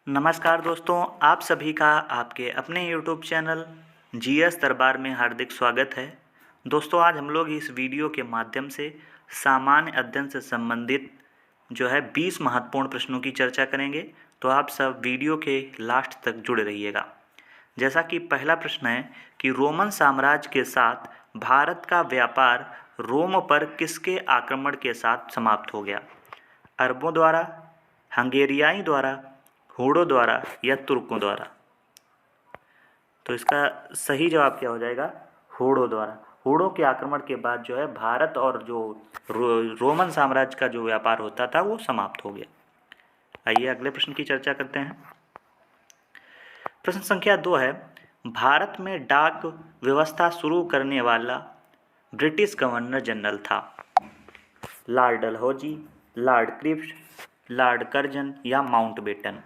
नमस्कार दोस्तों, आप सभी का आपके अपने यूट्यूब चैनल जीएस दरबार में हार्दिक स्वागत है। दोस्तों, आज हम लोग इस वीडियो के माध्यम से सामान्य अध्ययन से संबंधित जो है 20 महत्वपूर्ण प्रश्नों की चर्चा करेंगे। तो आप सब वीडियो के लास्ट तक जुड़े रहिएगा। जैसा कि पहला प्रश्न है कि रोमन साम्राज्य के साथ भारत का व्यापार रोम पर किसके आक्रमण के साथ समाप्त हो गया? अरबों द्वारा, हंगेरियाई द्वारा, हूणों द्वारा या तुर्कों द्वारा? तो इसका सही जवाब क्या हो जाएगा? हूणों द्वारा। हूणों के आक्रमण के बाद जो है भारत और जो रोमन साम्राज्य का जो व्यापार होता था वो समाप्त हो गया। आइए अगले प्रश्न की चर्चा करते हैं। प्रश्न संख्या 2 है, भारत में डाक व्यवस्था शुरू करने वाला ब्रिटिश गवर्नर जनरल था? Lord Dalhousie, lord Cripps, lord Curzon या माउंटबेटन?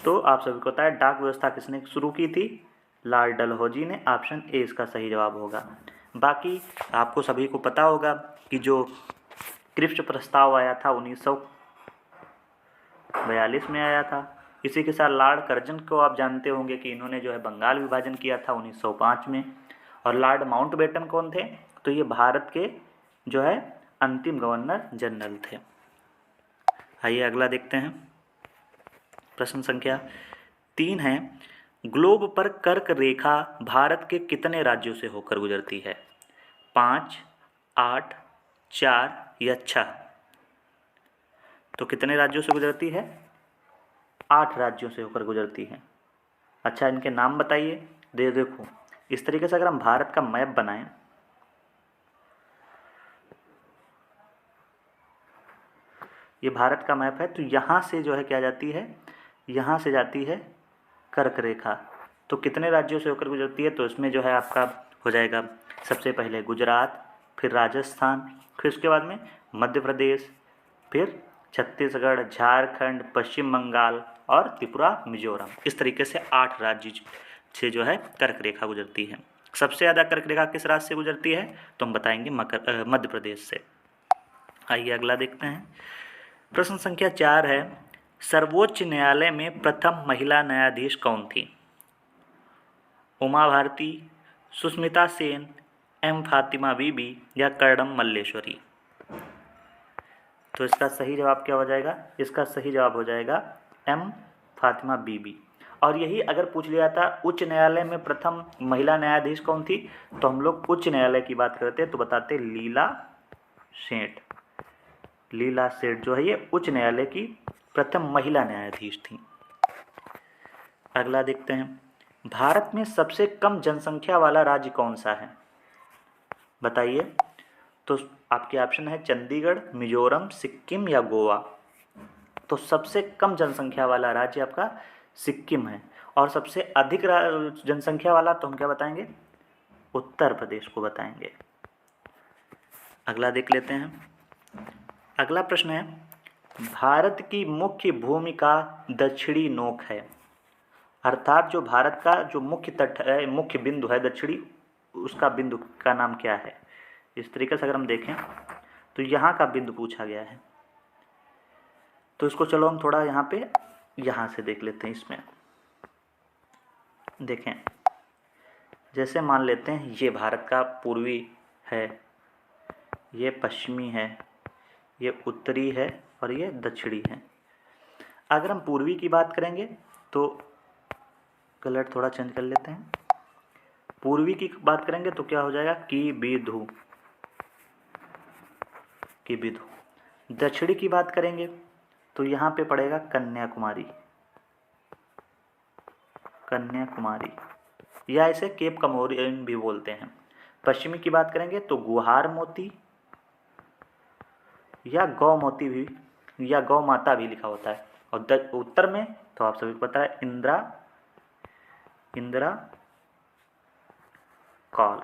तो आप सभी को पता है डाक व्यवस्था किसने शुरू की थी? लॉर्ड डलहौजी ने। ऑप्शन ए इसका सही जवाब होगा। बाकी आपको सभी को पता होगा कि जो क्रिप्स प्रस्ताव आया था 1942 में आया था। इसी के साथ लॉर्ड कर्जन को आप जानते होंगे कि इन्होंने जो है बंगाल विभाजन किया था 1905 में। और लॉर्ड माउंटबेटन कौन थे? तो ये भारत के जो है अंतिम गवर्नर जनरल थे। आइए अगला देखते हैं। प्रश्न संख्या 3 है, ग्लोब पर कर्क रेखा भारत के कितने राज्यों से होकर गुजरती है? 5, 8, 4 या 6? तो कितने राज्यों से गुजरती है? 8 राज्यों से होकर गुजरती है। अच्छा, इनके नाम बताइए। देखो, इस तरीके से अगर हम भारत का मैप बनाएं, ये भारत का मैप है, तो यहाँ से जो है क्या जाती है? यहाँ से जाती है कर्क रेखा। तो कितने राज्यों से होकर गुजरती है? तो इसमें जो है आपका हो जाएगा सबसे पहले गुजरात, फिर राजस्थान, फिर उसके बाद में मध्य प्रदेश, फिर छत्तीसगढ़, झारखंड, पश्चिम बंगाल और त्रिपुरा, मिजोरम। इस तरीके से 8 राज्य से जो है कर्क रेखा गुजरती है। सबसे ज़्यादा कर्क रेखा किस राज्य से गुजरती है? तो हम बताएंगे मध्य प्रदेश से। आइए अगला देखते हैं। प्रश्न संख्या 4 है, सर्वोच्च न्यायालय में प्रथम महिला न्यायाधीश कौन थी? उमा भारती, सुष्मिता सेन, एम फातिमा बीबी या कर्णम मल्लेश्वरी? तो इसका सही जवाब क्या हो जाएगा? इसका सही जवाब हो जाएगा एम फातिमा बीबी। और यही अगर पूछ लिया था उच्च न्यायालय में प्रथम महिला न्यायाधीश कौन थी, तो हम लोग उच्च न्यायालय की बात करते तो बताते लीला सेठ। लीला सेठ जो है ये उच्च न्यायालय की प्रथम महिला न्यायाधीश थी। अगला देखते हैं, भारत में सबसे कम जनसंख्या वाला राज्य कौन सा है? बताइए। तो आपके ऑप्शन है चंडीगढ़, मिजोरम, सिक्किम या गोवा। तो सबसे कम जनसंख्या वाला राज्य आपका सिक्किम है। और सबसे अधिक जनसंख्या वाला तो हम क्या बताएंगे? उत्तर प्रदेश को बताएंगे। अगला देख लेते हैं। अगला प्रश्न है, भारत की मुख्य भूमिका दक्षिणी नोक है। अर्थात जो भारत का जो मुख्य तट है, मुख्य बिंदु है दक्षिणी, उसका बिंदु का नाम क्या है? इस तरीके से अगर हम देखें तो यहाँ का बिंदु पूछा गया है। तो इसको चलो हम थोड़ा यहाँ से देख लेते हैं। इसमें देखें, जैसे मान लेते हैं ये भारत का पूर्वी है, ये पश्चिमी है, ये उत्तरी है और ये दक्षिणी है। अगर हम पूर्वी की बात करेंगे तो कलर थोड़ा चेंज कर लेते हैं। पूर्वी की बात करेंगे तो क्या हो जाएगा? की बिधु। दक्षिणी की बात करेंगे तो यहाँ पे पड़ेगा कन्याकुमारी या इसे केप कमोरिन भी बोलते हैं। पश्चिमी की बात करेंगे तो गुहार मोती या गौ मोती भी या गौ माता भी लिखा होता है। और उत्तर में तो आप सभी को पता है इंदिरा काल।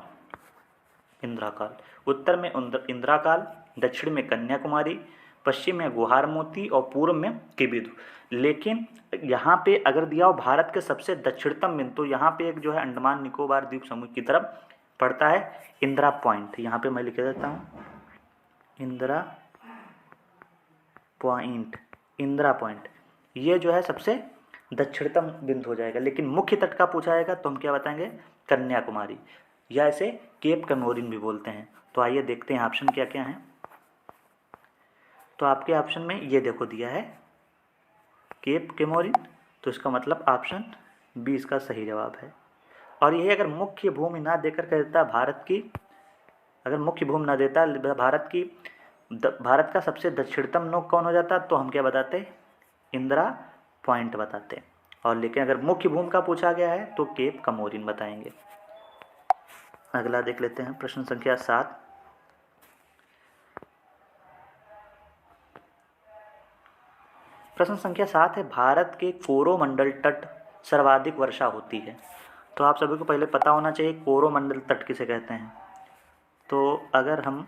उत्तर में इंदिरा काल, दक्षिण में कन्याकुमारी, पश्चिम में गुहार मोती और पूर्व में किबिधु। लेकिन यहाँ पे अगर दिया हो भारत के सबसे दक्षिणतम बिंदु, तो यहाँ पे एक जो है अंडमान निकोबार द्वीप समूह की तरफ पड़ता है इंदिरा पॉइंट। यहाँ पे मैं लिख देता हूँ इंदिरा पॉइंट। ये जो है सबसे दक्षिणतम बिंदु हो जाएगा। लेकिन मुख्य तट का पूछा जाएगा तो हम क्या बताएंगे, कन्याकुमारी, या इसे केप कमोरिन भी बोलते हैं। तो आइए देखते हैं ऑप्शन क्या क्या हैं। तो आपके ऑप्शन में ये देखो दिया है केप कमोरिन, तो इसका मतलब ऑप्शन बी इसका सही जवाब है। और यही अगर मुख्य भूमि ना देकर कह देता भारत की, अगर मुख्य भूमि ना देता भारत का सबसे दक्षिणतम नोक कौन हो जाता, तो हम क्या बताते, इंदिरा पॉइंट बताते। और लेकिन अगर मुख्य भूमि का पूछा गया है तो केप कमोरिन बताएंगे। अगला देख लेते हैं प्रश्न संख्या 7। प्रश्न संख्या 7 है, भारत के कोरोमंडल तट सर्वाधिक वर्षा होती है। तो आप सभी को पहले पता होना चाहिए कोरोमंडल तट किसे कहते हैं। तो अगर हम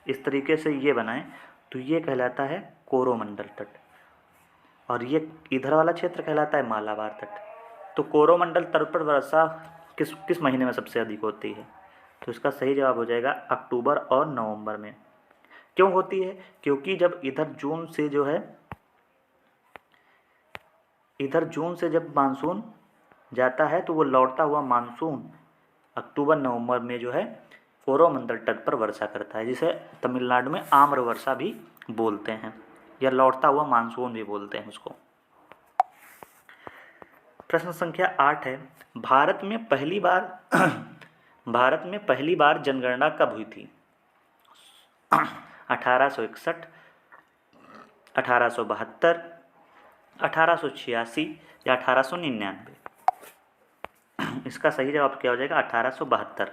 इस तरीके से ये बनाएं तो ये कहलाता है कोरोमंडल तट, और ये इधर वाला क्षेत्र कहलाता है मालाबार तट। तो कोरोमंडल तट पर वर्षा किस किस महीने में सबसे अधिक होती है, तो इसका सही जवाब हो जाएगा अक्टूबर और नवंबर में। क्यों होती है, क्योंकि जब इधर जून से जब मानसून जाता है तो वो लौटता हुआ मानसून अक्टूबर नवंबर में जो है कोरोमंडल तट पर वर्षा करता है, जिसे तमिलनाडु में आम्र वर्षा भी बोलते हैं, या लौटता हुआ मानसून भी बोलते हैं उसको। प्रश्न संख्या 8 है, भारत में पहली बार जनगणना कब हुई थी? 1861, 1872, 1886 या 1899? इसका सही जवाब क्या हो जाएगा, 1872।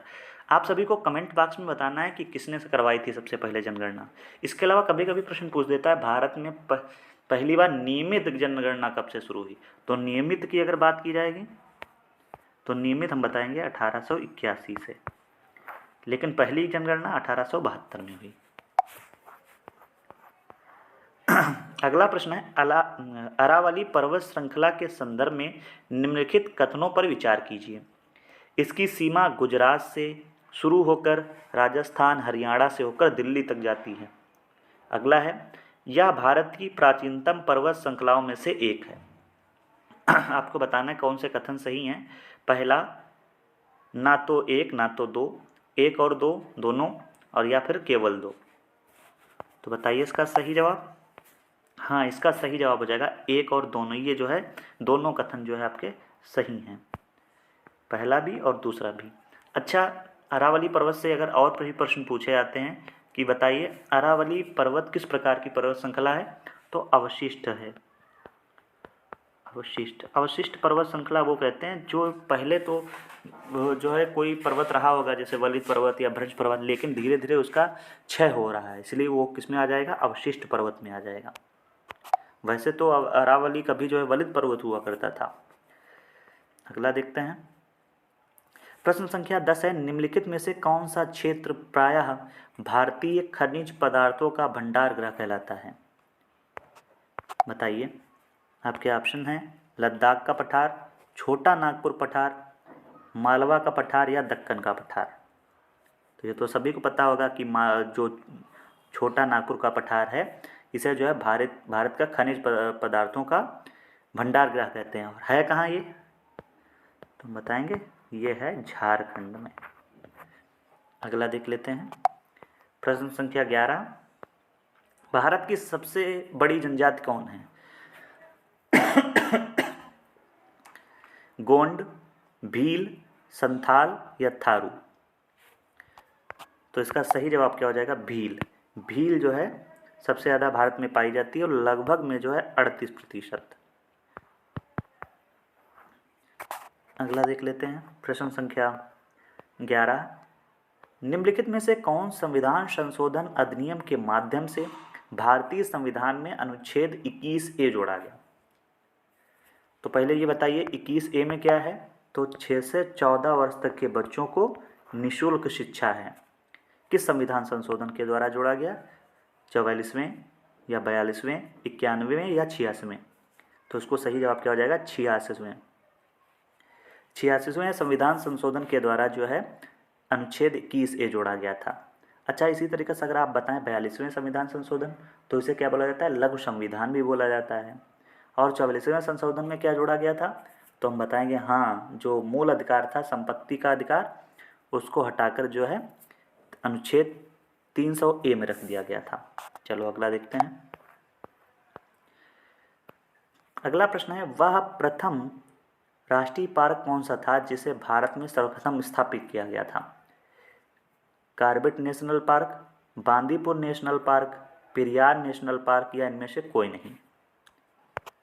आप सभी को कमेंट बॉक्स में बताना है कि किसने से करवाई थी सबसे पहले जनगणना। इसके अलावा कभी कभी प्रश्न पूछ देता है भारत में पहली बार नियमित जनगणना कब से शुरू हुई। तो नियमित की अगर बात की जाएगी तो नियमित हम बताएंगे 1881 से, लेकिन पहली जनगणना 1872 में हुई। अगला प्रश्न है, अरावली पर्वत श्रृंखला के संदर्भ में निम्नलिखित कथनों पर विचार कीजिए। इसकी सीमा गुजरात से शुरू होकर राजस्थान हरियाणा से होकर दिल्ली तक जाती है। अगला है, यह भारत की प्राचीनतम पर्वत श्रृंखलाओं में से एक है। आपको बताना है कौन से कथन सही हैं। पहला, ना तो एक ना तो दो, एक और दो, दोनों, और या फिर केवल दो। तो बताइए इसका सही जवाब। हाँ, इसका सही जवाब हो जाएगा एक और दोनों। ये जो है दोनों कथन जो है आपके सही हैं, पहला भी और दूसरा भी। अच्छा, अरावली पर्वत से अगर और भी प्रश्न पूछे जाते हैं कि बताइए अरावली पर्वत किस प्रकार की पर्वत श्रृंखला है, तो अवशिष्ट है। अवशिष्ट पर्वत श्रृंखला वो कहते हैं जो पहले तो जो है कोई पर्वत रहा होगा जैसे वलित पर्वत या भ्रज पर्वत, लेकिन धीरे धीरे उसका क्षय हो रहा है, इसलिए वो किस में आ जाएगा, अवशिष्ट पर्वत में आ जाएगा। वैसे तो अरावली कभी जो है वलित पर्वत हुआ करता था। अगला देखते हैं, प्रश्न संख्या 10 है, निम्नलिखित में से कौन सा क्षेत्र प्रायः भारतीय खनिज पदार्थों का भंडार गृह कहलाता है? बताइए। आपके ऑप्शन हैं लद्दाख का पठार, छोटा नागपुर पठार, मालवा का पठार या दक्कन का पठार। तो ये तो सभी को पता होगा कि जो छोटा नागपुर का पठार है इसे जो है भारत का खनिज पदार्थों का भंडार गृह कहते हैं। और है कहाँ ये, तो हम बताएंगे ये है झारखंड में। अगला देख लेते हैं, प्रश्न संख्या 11, भारत की सबसे बड़ी जनजाति कौन है? गोंड, भील, संथाल या थारू? तो इसका सही जवाब क्या हो जाएगा, भील। भील जो है सबसे ज़्यादा भारत में पाई जाती है और लगभग में जो है 38%। अगला देख लेते हैं, प्रश्न संख्या 11, निम्नलिखित में से कौन संविधान संशोधन अधिनियम के माध्यम से भारतीय संविधान में अनुच्छेद 21A जोड़ा गया? तो पहले ये बताइए 21A में क्या है, तो 6 से 14 वर्ष तक के बच्चों को निःशुल्क शिक्षा है। किस संविधान संशोधन के द्वारा जोड़ा गया? 44वें या 42वें, 91वें या 86वें? तो उसको सही जवाब क्या हो जाएगा, 86वें। 86वें संविधान संशोधन के द्वारा जो है अनुच्छेद 21A जोड़ा गया था। अच्छा, इसी तरीके से अगर आप बताएं 42वें संविधान संशोधन, तो इसे क्या बोला जाता है, लघु संविधान भी बोला जाता है। और 44वें संशोधन में क्या जोड़ा गया था? तो हम बताएंगे हाँ, जो मूल अधिकार था संपत्ति का अधिकार, उसको हटाकर जो है अनुच्छेद 300A में रख दिया गया था। चलो अगला देखते हैं। अगला प्रश्न है, वह प्रथम राष्ट्रीय पार्क कौन सा था जिसे भारत में सर्वप्रथम स्थापित किया गया था? Corbett national park, Bandipur national park, Periyar national park या इनमें से कोई नहीं?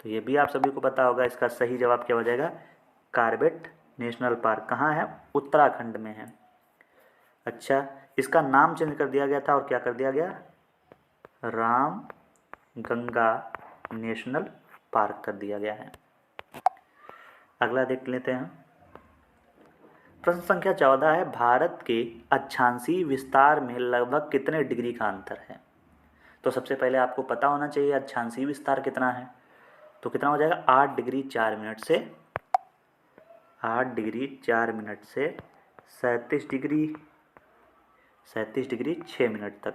तो ये भी आप सभी को पता होगा, इसका सही जवाब क्या हो जाएगा? कार्बेट नेशनल पार्क कहाँ है? उत्तराखंड में है। अच्छा, इसका नाम चेंज कर दिया गया था और क्या कर दिया गया? राम गंगा नेशनल पार्क कर दिया गया है। अगला देख लेते हैं। प्रश्न संख्या 14 है, भारत के अक्षांशीय विस्तार में लगभग कितने डिग्री का अंतर है? तो सबसे पहले आपको पता होना चाहिए अक्षांशीय विस्तार कितना है। तो कितना हो जाएगा? 8 डिग्री 4 मिनट से 37 डिग्री 6 मिनट तक।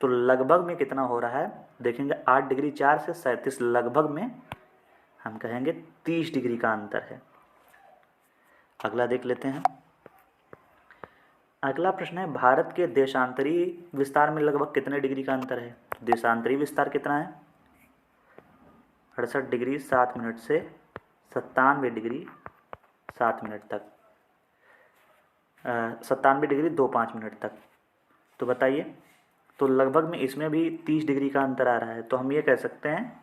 तो लगभग में कितना हो रहा है देखेंगे, 8 डिग्री 4 से 37, लगभग में हम कहेंगे 30 डिग्री का अंतर है। अगला देख लेते हैं। अगला प्रश्न है, भारत के देशांतरी विस्तार में लगभग कितने डिग्री का अंतर है? तो देशांतरी विस्तार कितना है? 68 डिग्री 7 मिनट से 97 डिग्री 7 मिनट तक, 97 डिग्री 25 मिनट तक। तो बताइए, तो लगभग में इसमें भी 30 डिग्री का अंतर आ रहा है। तो हम ये कह सकते हैं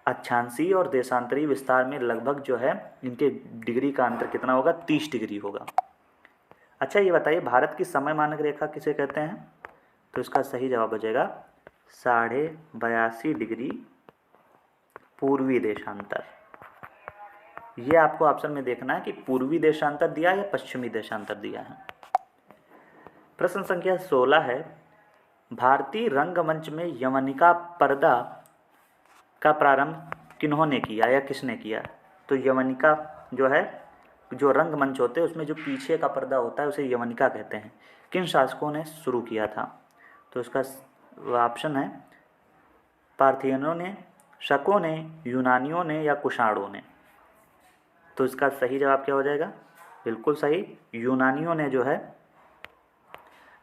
अक्षांशीय और देशांतरी विस्तार में लगभग जो है इनके डिग्री का अंतर कितना होगा? 30 डिग्री होगा। अच्छा, ये बताइए भारत की समय मानक रेखा किसे कहते हैं? तो इसका सही जवाब हो जाएगा 82.5 डिग्री पूर्वी देशांतर। ये आपको ऑप्शन में देखना है कि पूर्वी देशांतर दिया है या पश्चिमी देशांतर दिया है। प्रश्न संख्या 16 है, भारतीय रंगमंच में यवनिका पर्दा का प्रारंभ किन्होंने किया या किसने किया? तो यवनिका जो है, जो रंगमंच होते हैं उसमें जो पीछे का पर्दा होता है उसे यवनिका कहते हैं। किन शासकों ने शुरू किया था? तो इसका ऑप्शन है पार्थियनों ने, शकों ने, यूनानियों ने या कुषाणों ने? तो इसका सही जवाब क्या हो जाएगा? बिल्कुल सही, यूनानियों ने जो है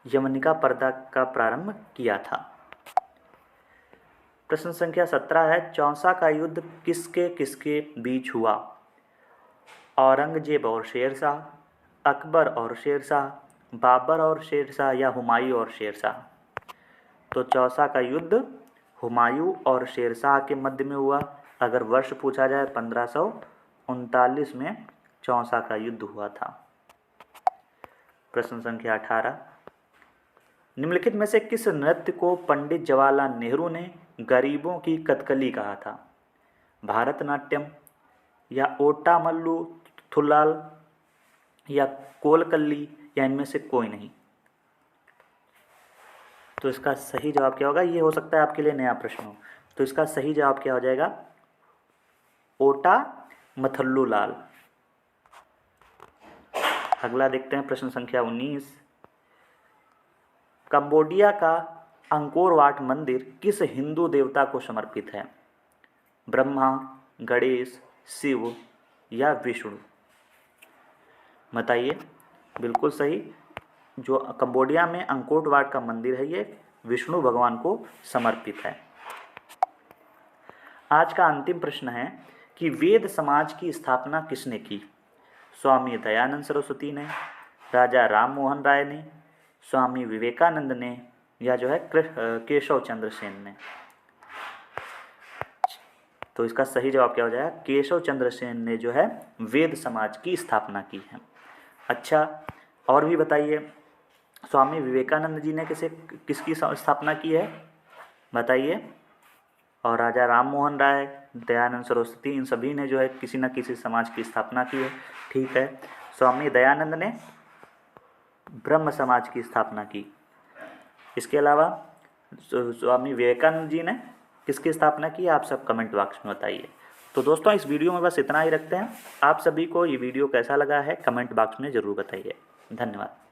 यवनिका पर्दा का प्रारंभ किया था। प्रश्न संख्या 17 है, चौसा का युद्ध किसके किसके बीच हुआ? औरंगजेब और शेरशाह, अकबर और शेरशाह, बाबर और शेरशाह या हुमायूं और शेरशाह? तो चौसा का युद्ध हुमायूं और शेरशाह के मध्य में हुआ। अगर वर्ष पूछा जाए 1539 में चौसा का युद्ध हुआ था। प्रश्न संख्या 18, निम्नलिखित में से किस नृत्य को पंडित जवाहरलाल नेहरू ने गरीबों की कथकली कहा था? भारतनाट्यम या ओटामल्लू थुल्लाल या कोलकल्ली या इनमें से कोई नहीं? तो इसका सही जवाब क्या होगा? ये हो सकता है आपके लिए नया प्रश्न हो। तो इसका सही जवाब क्या हो जाएगा? ओटा मथल्लू लाल। अगला देखते हैं प्रश्न संख्या 19, कंबोडिया का अंकोर वाट मंदिर किस हिंदू देवता को समर्पित है? ब्रह्मा, गणेश, शिव या विष्णु? बताइए। बिल्कुल सही, जो कंबोडिया में अंकोर वाट का मंदिर है ये विष्णु भगवान को समर्पित है। आज का अंतिम प्रश्न है कि वेद समाज की स्थापना किसने की? स्वामी दयानंद सरस्वती ने, राजा राम मोहन राय ने, स्वामी विवेकानंद ने या जो है केशव चंद्र सेन ने? तो इसका सही जवाब क्या हो जाएगा? केशव चंद्र सेन ने जो है वेद समाज की स्थापना की है। अच्छा, और भी बताइए, स्वामी विवेकानंद जी ने किसकी स्थापना की है? बताइए। और राजा राम मोहन राय, दयानंद सरस्वती, इन सभी ने जो है किसी न किसी समाज की स्थापना की है। ठीक है, स्वामी दयानंद ने ब्रह्म समाज की स्थापना की। इसके अलावा स्वामी विवेकानंद जी ने किसकी स्थापना की? आप सब कमेंट बॉक्स में बताइए। तो दोस्तों, इस वीडियो में बस इतना ही रखते हैं। आप सभी को ये वीडियो कैसा लगा है कमेंट बॉक्स में ज़रूर बताइए। धन्यवाद।